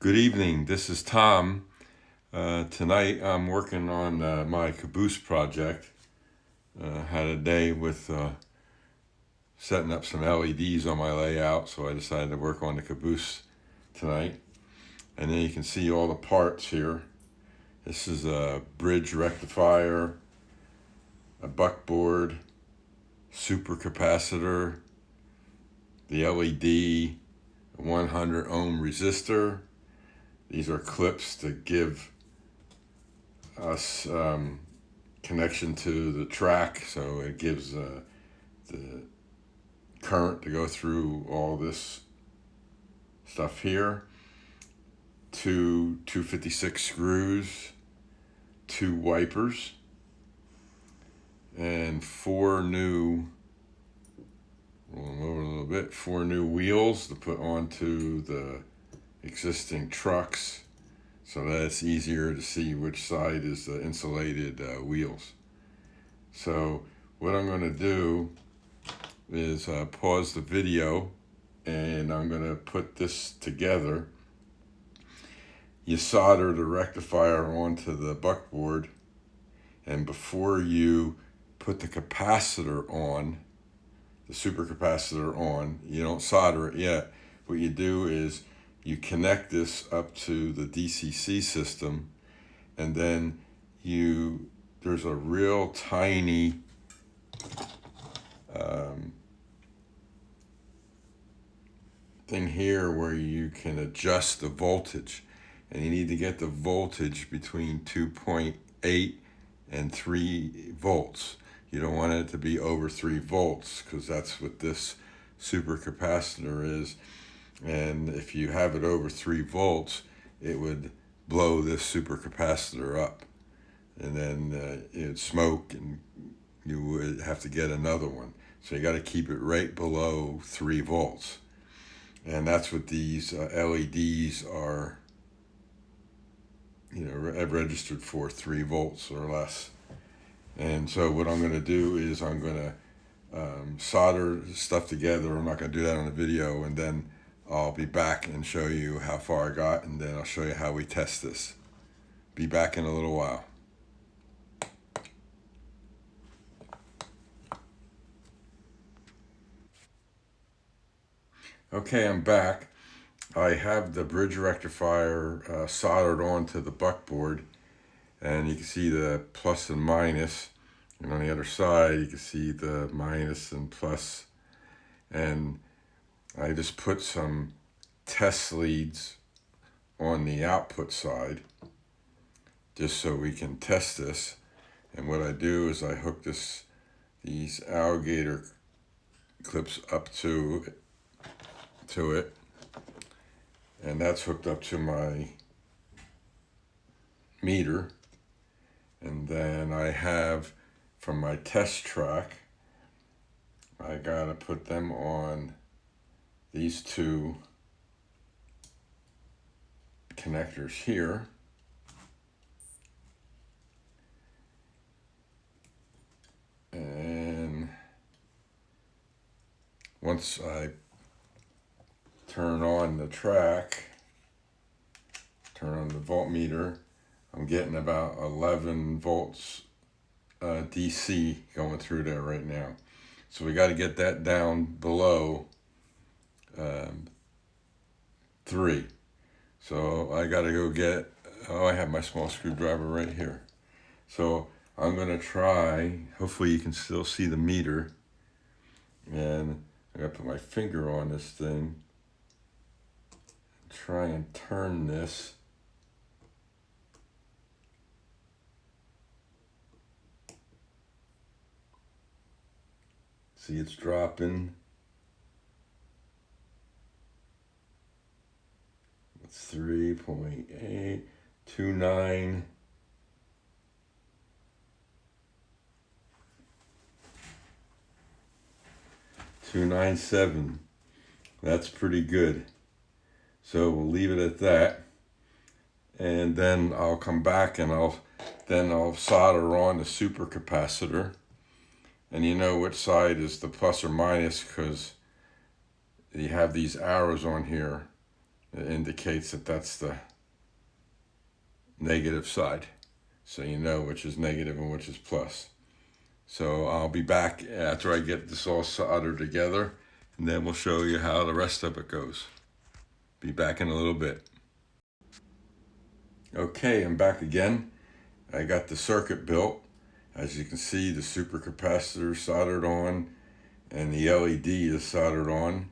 Good evening, this is Tom. Tonight I'm working on my Caboose project. Had a day with setting up some LEDs on my layout, so I decided to work on the Caboose tonight. And then you can see all the parts here. This is a bridge rectifier, a buckboard, super capacitor, the LED, a 100 ohm resistor. These are clips to give us connection to the track, so it gives the current to go through all this stuff here. Two 256 screws, 2 wipers, and 4 new, rolling over a little bit, 4 new wheels to put onto the existing trucks, so that it's easier to see which side is the insulated wheels. So what I'm going to do is pause the video, and I'm going to put this together. You solder the rectifier onto the buckboard, and before you put the capacitor on, the supercapacitor on, you don't solder it yet. What you do is you connect this up to the DCC system, and then there's a real tiny thing here where you can adjust the voltage, and you need to get the voltage between 2.8 and 3 volts. You don't want it to be over 3 volts, because that's what this supercapacitor is. And if you have it over 3 volts, it would blow this supercapacitor up, and then it'd smoke, and you would have to get another one. So you got to keep it right below 3 volts, and that's what these LEDs are, registered for, 3 volts or less. And so what I'm going to do is I'm going to solder stuff together. I'm not going to do that on the video, and then I'll be back and show you how far I got, and then I'll show you how we test this. Be back in a little while. Okay, I'm back. I have the bridge rectifier soldered onto the buckboard, and you can see the plus and minus. And on the other side, you can see the minus and plus. And I just put some test leads on the output side just so we can test this. And what I do is I hook these alligator clips up to it, and that's hooked up to my meter. And then I have, from my test track, I gotta put them on these 2 connectors here. And once I turn on the track, turn on the voltmeter, I'm getting about 11 volts DC going through there right now. So we got to get that down below 3. So I got to go get, I have my small screwdriver right here. So I'm going to try, hopefully you can still see the meter, and I got to put my finger on this thing, try and turn this. See, it's dropping. It's 3.829. 297. That's pretty good. So we'll leave it at that, and then I'll come back and I'll solder on the supercapacitor. And you know which side is the plus or minus, because you have these arrows on here, It indicates that that's the negative side. So you know which is negative and which is plus. So I'll be back after I get this all soldered together, and then we'll show you how the rest of it goes. Be back in a little bit. Okay, I'm back again. I got the circuit built. As you can see, the supercapacitor soldered on and the LED is soldered on.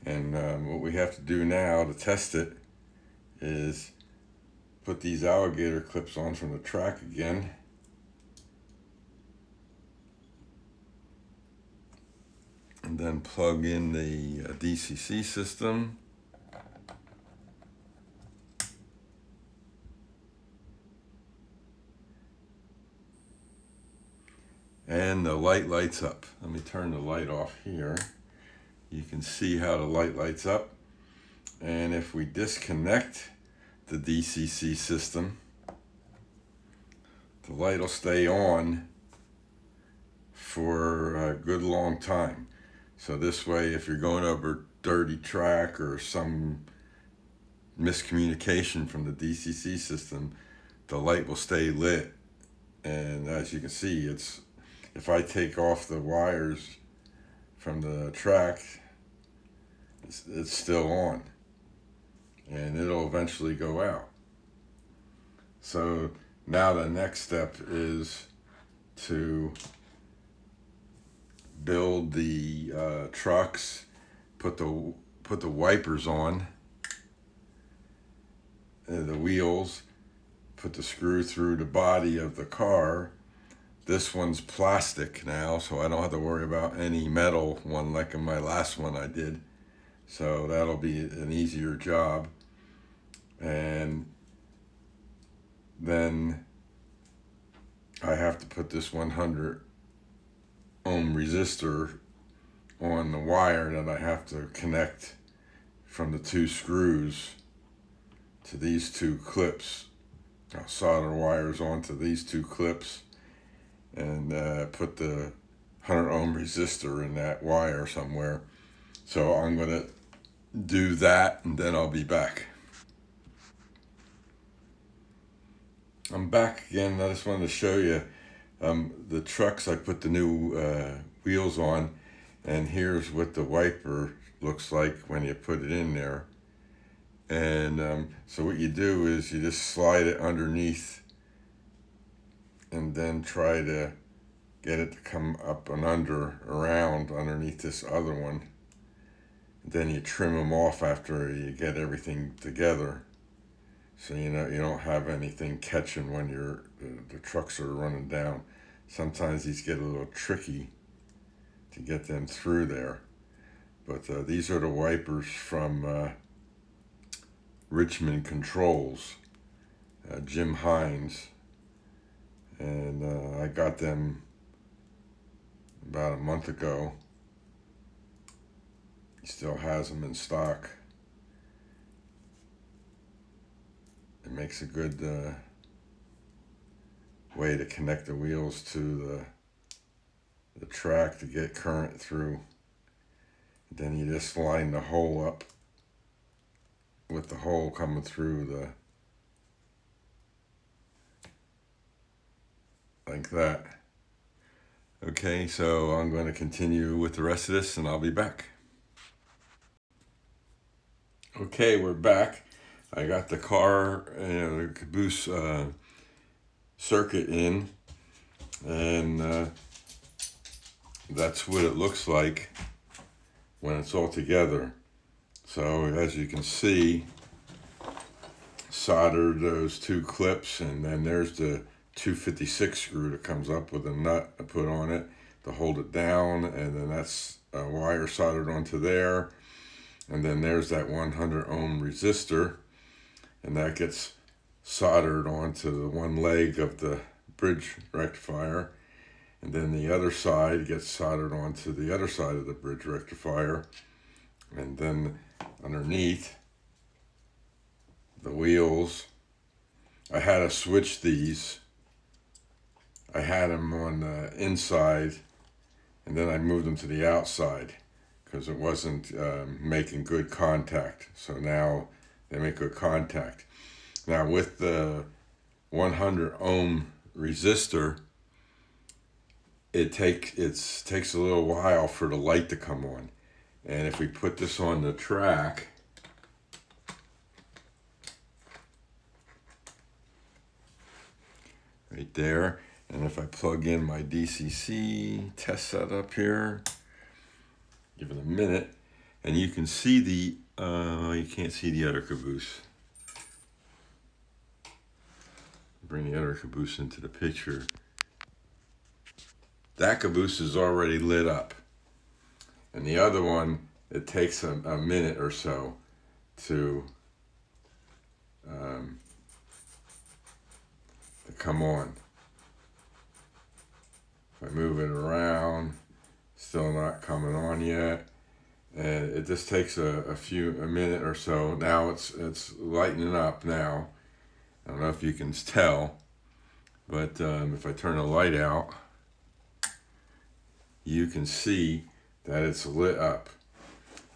And what we have to do now to test it is put these alligator clips on from the track again. And then plug in the DCC system. And the light lights up. Let me turn the light off here. You can see how the light lights up. And if we disconnect the DCC system, the light will stay on for a good long time. So this way, if you're going over dirty track or some miscommunication from the DCC system, the light will stay lit. And as you can see, if I take off the wires from the track, it's still on, and it'll eventually go out. So now the next step is to build the trucks, put the wipers on, the wheels, put the screw through the body of the car. This one's plastic now, so I don't have to worry about any metal one like in my last one I did. So that'll be an easier job. And then I have to put this 100 ohm resistor on the wire that I have to connect from the two screws to these two clips. I'll solder wires onto these two clips and put the 100 ohm resistor in that wire somewhere. So I'm going to do that, and then I'll be back. I'm back again. I just wanted to show you the trucks. I put the new wheels on, and here's what the wiper looks like when you put it in there. And so what you do is you just slide it underneath and then try to get it to come up and around underneath this other one. Then you trim them off after you get everything together, so you don't have anything catching when the trucks are running down. Sometimes these get a little tricky to get them through there, but these are the wipers from Richmond Controls, Jim Hines, and I got them about a month ago. He still has them in stock. It makes a good way to connect the wheels to the track to get current through. Then you just line the hole up with the hole coming through like that. Okay, so I'm going to continue with the rest of this, and I'll be back. Okay, we're back. I got the car, the Caboose circuit in, and that's what it looks like when it's all together. So as you can see, soldered those two clips, and then there's the 256 screw that comes up with a nut I put on it to hold it down, and then that's a wire soldered onto there, and then there's that 100 ohm resistor, and that gets soldered onto the one leg of the bridge rectifier, and then the other side gets soldered onto the other side of the bridge rectifier, and then underneath the wheels, I had to switch these. I had them on the inside, and then I moved them to the outside because it wasn't making good contact. So now they make good contact. Now with the 100 ohm resistor, it takes a little while for the light to come on. And if we put this on the track, right there, and if I plug in my DCC test setup here, give it a minute, and you can see the, you can't see the other caboose. Bring the other caboose into the picture. That caboose is already lit up. And the other one, it takes a minute or so to come on. If I move it around, still not coming on yet. And it just takes a minute or so. Now it's lightening up now. I don't know if you can tell, but if I turn the light out, you can see that it's lit up.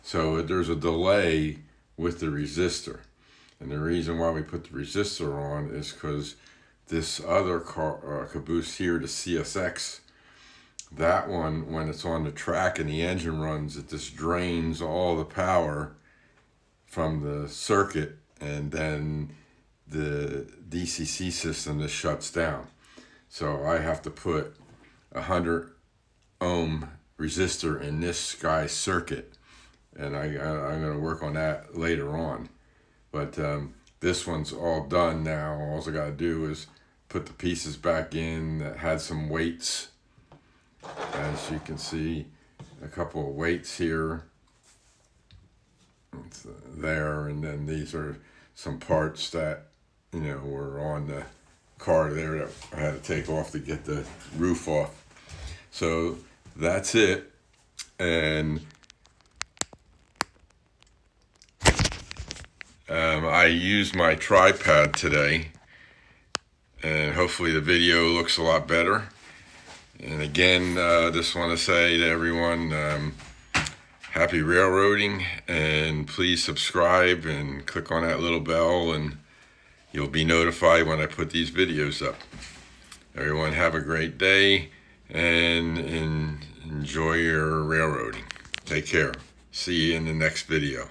So there's a delay with the resistor. And the reason why we put the resistor on is because this other caboose here, the CSX, that one, when it's on the track and the engine runs, it just drains all the power from the circuit, and then the DCC system just shuts down. So I have to put 100 ohm resistor in this guy's circuit, and I'm going to work on that later on. But this one's all done now. All I got to do is put the pieces back in that had some weights. As you can see, a couple of weights here. It's there, and then these are some parts that, you know, were on the car there that I had to take off to get the roof off. So that's it. And I used my tripod today, and hopefully the video looks a lot better. And again, just want to say to everyone, happy railroading, and please subscribe and click on that little bell, and you'll be notified when I put these videos up. Everyone have a great day, and enjoy your railroading. Take care. See you in the next video.